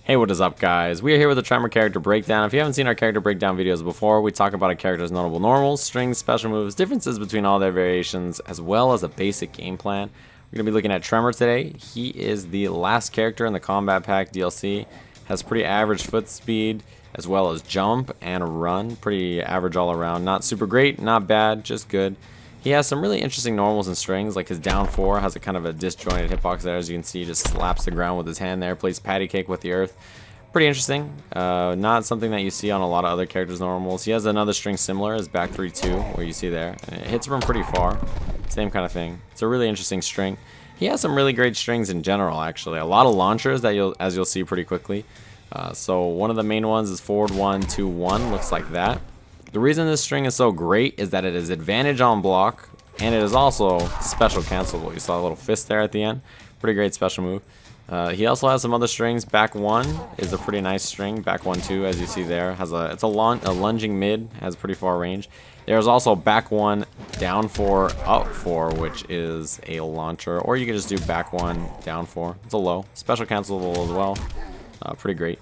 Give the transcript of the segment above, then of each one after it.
Hey, what is up, guys? We are here with a Tremor character breakdown. If you haven't seen our character breakdown videos before, we talk about a character's notable normals, strings, special moves, differences between all their variations, as well as a basic game plan. We're going to be looking at Tremor today. He is the last character in the Kombat Pack DLC. Has pretty average foot speed, as well as jump and run. Pretty average all around. Not super great, not bad, just good. He has some really interesting normals and strings, like his down 4 has a kind of a disjointed hitbox there. As you can see, he just slaps the ground with his hand there, plays patty cake with the earth. Pretty interesting. Not something that you see on a lot of other characters' normals. He has another string similar, his back 3-2, where you see there. And it hits from pretty far. Same kind of thing. It's a really interesting string. He has some really great strings in general, actually. A lot of launchers that you'll see pretty quickly. So one of the main ones is forward 1, 2, 1, looks like that. The reason this string is so great is that it is advantage on block, and it is also special cancelable. You saw a little fist there at the end. Pretty great special move. He also has some other strings. Back 1 is a pretty nice string. Back 1, 2, as you see there, it's a lunging mid, has pretty far range. There's also back 1, down 4, up 4, which is a launcher, or you can just do back 1, down 4. It's a low. Special cancelable as well. Pretty great.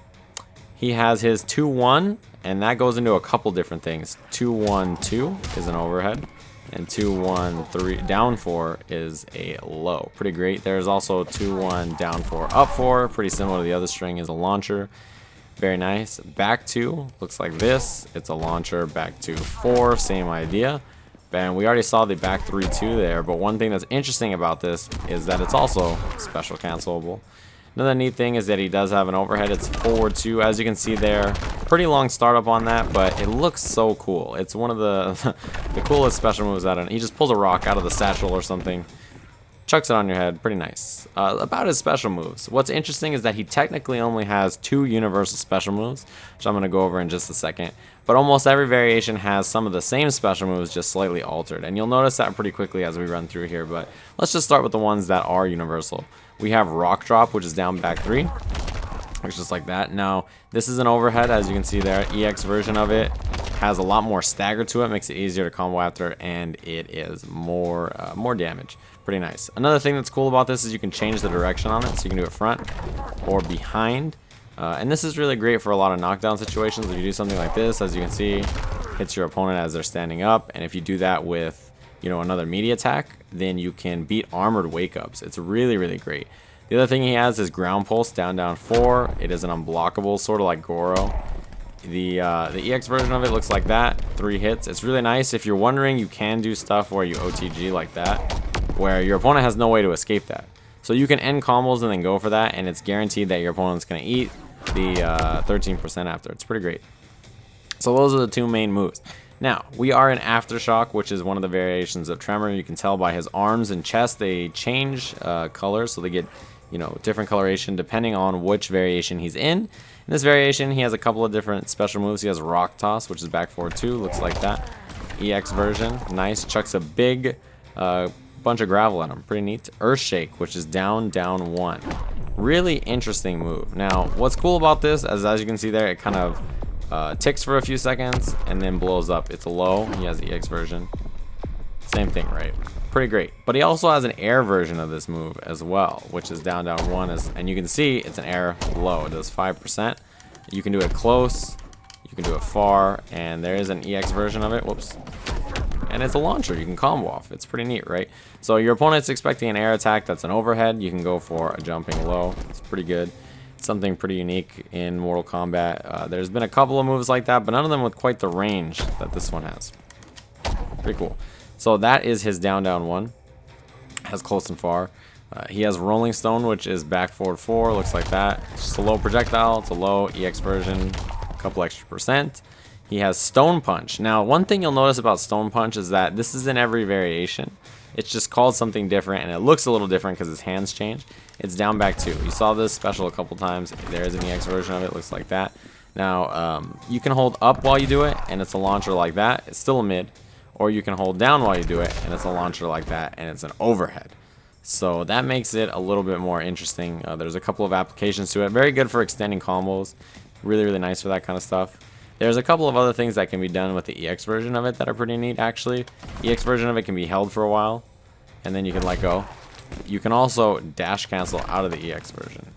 He has his 2-1, and that goes into a couple different things. 2-1-2 is an overhead, and 2-1-3 down 4 is a low. Pretty great. There's also 2-1 down 4 up 4, pretty similar to the other string, is a launcher. Very nice. Back 2 looks like this. It's a launcher. Back 2 4, same idea. And we already saw the back 3-2 there, but one thing that's interesting about this is that it's also special cancelable. Another neat thing is that he does have an overhead. It's forward 2, as you can see there. Pretty long startup on that, but it looks so cool. It's one of the the coolest special moves out of it. He just pulls a rock out of the satchel or something, chucks it on your head. Pretty nice. About his special moves, what's interesting is that he technically only has 2 universal special moves, which I'm going to go over in just a second. But almost every variation has some of the same special moves, just slightly altered. And you'll notice that pretty quickly as we run through here. But let's just start with the ones that are universal. We have Rock Drop, which is down back 3. Looks just like that. Now, this is an overhead, as you can see there. EX version of it has a lot more stagger to it, makes it easier to combo after, and it is more damage. Pretty nice. Another thing that's cool about this is you can change the direction on it, so you can do it front or behind. And this is really great for a lot of knockdown situations. If you do something like this, as you can see, hits your opponent as they're standing up, and if you do that with another melee attack, then you can beat armored wake-ups. It's really, really great. The other thing he has is ground pulse, down, down 4. It is an unblockable, sort of like Goro. The EX version of it looks like that, 3 hits. It's really nice. If you're wondering, you can do stuff where you OTG like that, where your opponent has no way to escape that. So you can end combos and then go for that, and it's guaranteed that your opponent's going to eat the 13% after. It's pretty great. So those are the 2 main moves. Now, we are in Aftershock, which is one of the variations of Tremor. You can tell by his arms and chest, they change colors, so they get, different coloration depending on which variation he's in. In this variation, he has a couple of different special moves. He has Rock Toss, which is back 4-2, looks like that. EX version, nice, chucks a big bunch of gravel at him, pretty neat. Earthshake, which is down, down 1. Really interesting move. Now, what's cool about this, as you can see there, it kind of ticks for a few seconds and then blows up. It's a low. He has the EX version. Same thing, right? Pretty great. But he also has an air version of this move as well, which is down, down 1. And you can see it's an air low. It does 5%. You can do it close. You can do it far. And there is an EX version of it. Whoops. And it's a launcher. You can combo off. It's pretty neat, right? So your opponent's expecting an air attack that's an overhead. You can go for a jumping low. It's pretty good. Something pretty unique in Mortal Kombat. There's been a couple of moves like that, but none of them with quite the range that this one has. Pretty cool. So that is his down, down 1. Has close and far. He has Rolling Stone, which is back forward 4. Looks like that. It's just a low projectile. It's a low EX version. A couple extra percent. He has Stone Punch. Now, one thing you'll notice about Stone Punch is that this is in every variation. It's just called something different, and it looks a little different because his hands change. It's down back 2. You saw this special a couple times. There is an EX version of it. Looks like that. Now, you can hold up while you do it, and it's a launcher like that. It's still a mid. Or you can hold down while you do it, and it's a launcher like that, and it's an overhead. So that makes it a little bit more interesting. There's a couple of applications to it. Very good for extending combos. Really, really nice for that kind of stuff. There's a couple of other things that can be done with the EX version of it that are pretty neat, actually. EX version of it can be held for a while, and then you can let go. You can also dash cancel out of the EX version.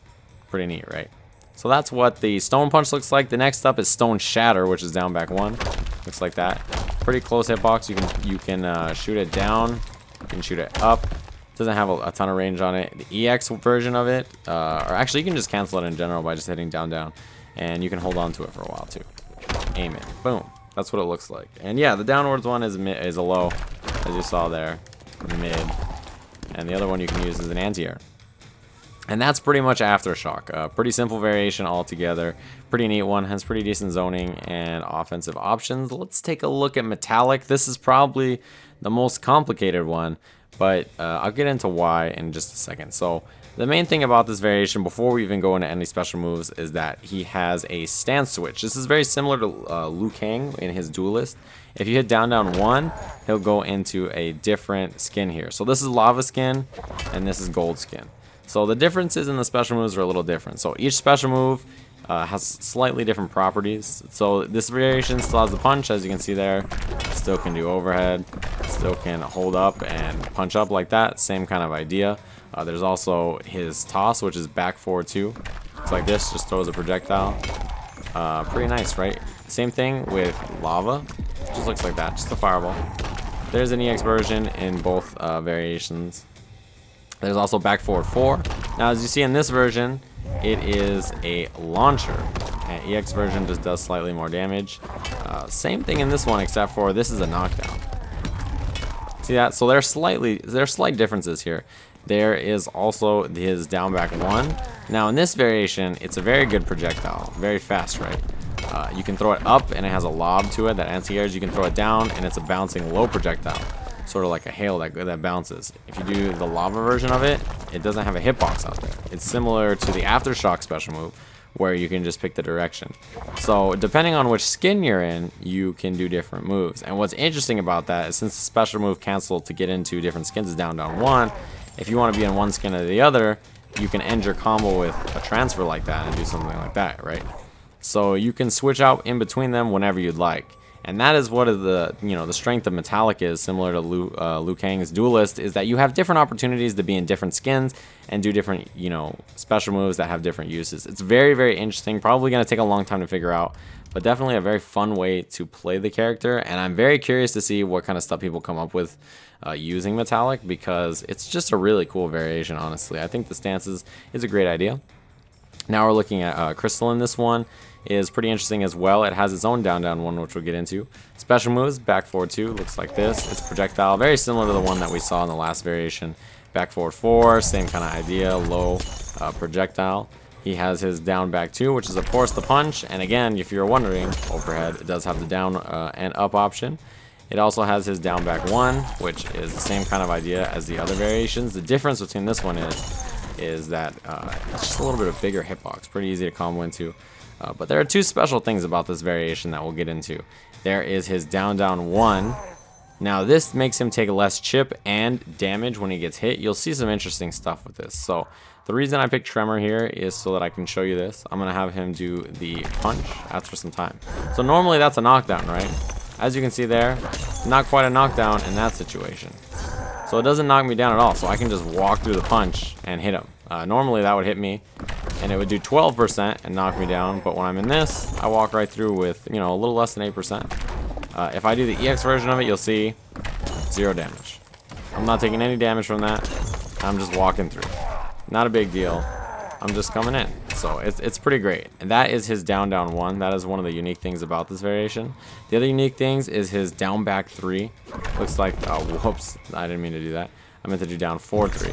Pretty neat, right? So that's what the Stone Punch looks like. The next up is Stone Shatter, which is down back 1. Looks like that. Pretty close hitbox. You can shoot it down. You can shoot it up. Doesn't have a ton of range on it. The EX version of it, or actually you can just cancel it in general by just hitting down, down. And you can hold on to it for a while too. Aim it. Boom. That's what it looks like. And yeah, the downwards one is a low, as you saw there. Mid. And the other one you can use as an anti-air. And that's pretty much Aftershock. Pretty simple variation altogether. Pretty neat one. Has pretty decent zoning and offensive options. Let's take a look at Metallic. This is probably the most complicated one, but I'll get into why in just a second. So the main thing about this variation, before we even go into any special moves, is that he has a stance switch. This is very similar to Liu Kang in his Duelist. If you hit down, down 1, he'll go into a different skin here. So this is lava skin, and this is gold skin. So the differences in the special moves are a little different. So each special move has slightly different properties. So this variation still has the punch, as you can see there. Still can do overhead. Still can hold up and punch up like that. Same kind of idea. There's also his toss, which is back forward 2. It's like this, just throws a projectile. Pretty nice, right? Same thing with lava. Just looks like that, just a fireball. There's an EX version in both variations. There's also back forward 4. Now, as you see in this version, it is a launcher. And EX version just does slightly more damage. Same thing in this one, except for this is a knockdown. See that? So there's slight differences here. There is also his down back 1. Now in this variation, it's a very good projectile, very fast, right? You can throw it up and it has a lob to it that anti-airs. You can throw it down and it's a bouncing low projectile, sort of like a hail that bounces. If you do the lava version of it, it doesn't have a hitbox out there. It's similar to the Aftershock special move, where you can just pick the direction. So depending on which skin you're in, you can do different moves. And what's interesting about that is, since the special move cancel to get into different skins is down, down 1, if you want to be in one skin or the other, you can end your combo with a transfer like that and do something like that, right? So you can switch out in between them whenever you'd like. And that is what the strength of Metallic is, similar to Liu Kang's Duelist, is that you have different opportunities to be in different skins and do different, special moves that have different uses. It's very, very interesting. Probably going to take a long time to figure out, but definitely a very fun way to play the character. And I'm very curious to see what kind of stuff people come up with using Metallic, because it's just a really cool variation, honestly. I think the stances is a great idea. Now we're looking at Crystal in this one. Is pretty interesting as well. It has its own down, down 1, which we'll get into. Special moves, back forward 2, looks like this. It's projectile, very similar to the one that we saw in the last variation. Back forward 4, same kind of idea, low projectile. He has his down back 2, which is of course the punch. And again, if you're wondering, overhead, it does have the down and up option. It also has his down back 1, which is the same kind of idea as the other variations. The difference between this one is that it's just a little bit of bigger hitbox, pretty easy to combo into. But there are 2 special things about this variation that we'll get into. There is his down, down 1. Now this makes him take less chip and damage when he gets hit. You'll see some interesting stuff with this. So the reason I picked Tremor here is so that I can show you this. I'm going to have him do the punch after some time. So normally that's a knockdown, right? As you can see there, not quite a knockdown in that situation. So it doesn't knock me down at all. So I can just walk through the punch and hit him. Normally that would hit me and it would do 12% and knock me down, but when I'm in this, I walk right through with, a little less than 8%. If I do the EX version of it, you'll see 0 damage. I'm not taking any damage from that. I'm just walking through. Not a big deal. I'm just coming in. So it's pretty great. And that is his down, down 1. That is one of the unique things about this variation. The other unique things is his down back 3. Looks like, oh, whoops, I didn't mean to do that. I meant to do down forward 3.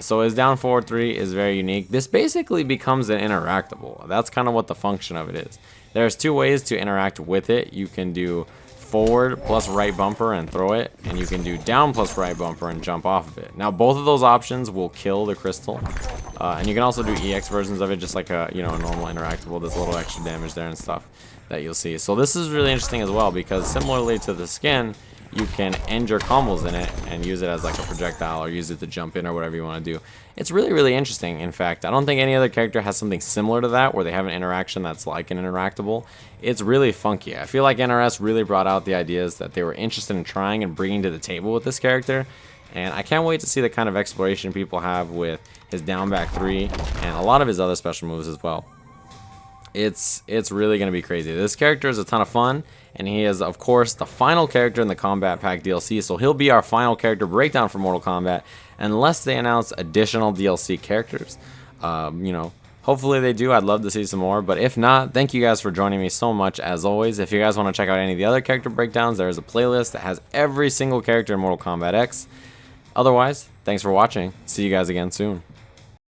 So his down forward 3 is very unique. This basically becomes an interactable. That's kind of what the function of it is. There's 2 ways to interact with it. You can do forward plus right bumper and throw it, and you can do down plus right bumper and jump off of it. Now both of those options will kill the crystal, and you can also do EX versions of it, just like a normal interactable. There's a little extra damage there and stuff that you'll see. So this is really interesting as well, because similarly to the skin, you can end your combos in it and use it as like a projectile, or use it to jump in, or whatever you want to do. It's really, really interesting. In fact, I don't think any other character has something similar to that, where they have an interaction that's like an interactable. It's really funky. I feel like NRS really brought out the ideas that they were interested in trying and bringing to the table with this character. And I can't wait to see the kind of exploration people have with his down back 3 and a lot of his other special moves as well. it's really going to be crazy. This character is a ton of fun, and he is, of course, the final character in the Kombat Pack DLC, so he'll be our final character breakdown for Mortal Kombat, unless they announce additional DLC characters. You know, hopefully they do. I'd love to see some more, but if not, thank you guys for joining me so much, as always. If you guys want to check out any of the other character breakdowns, there is a playlist that has every single character in Mortal Kombat X. Otherwise, thanks for watching. See you guys again soon.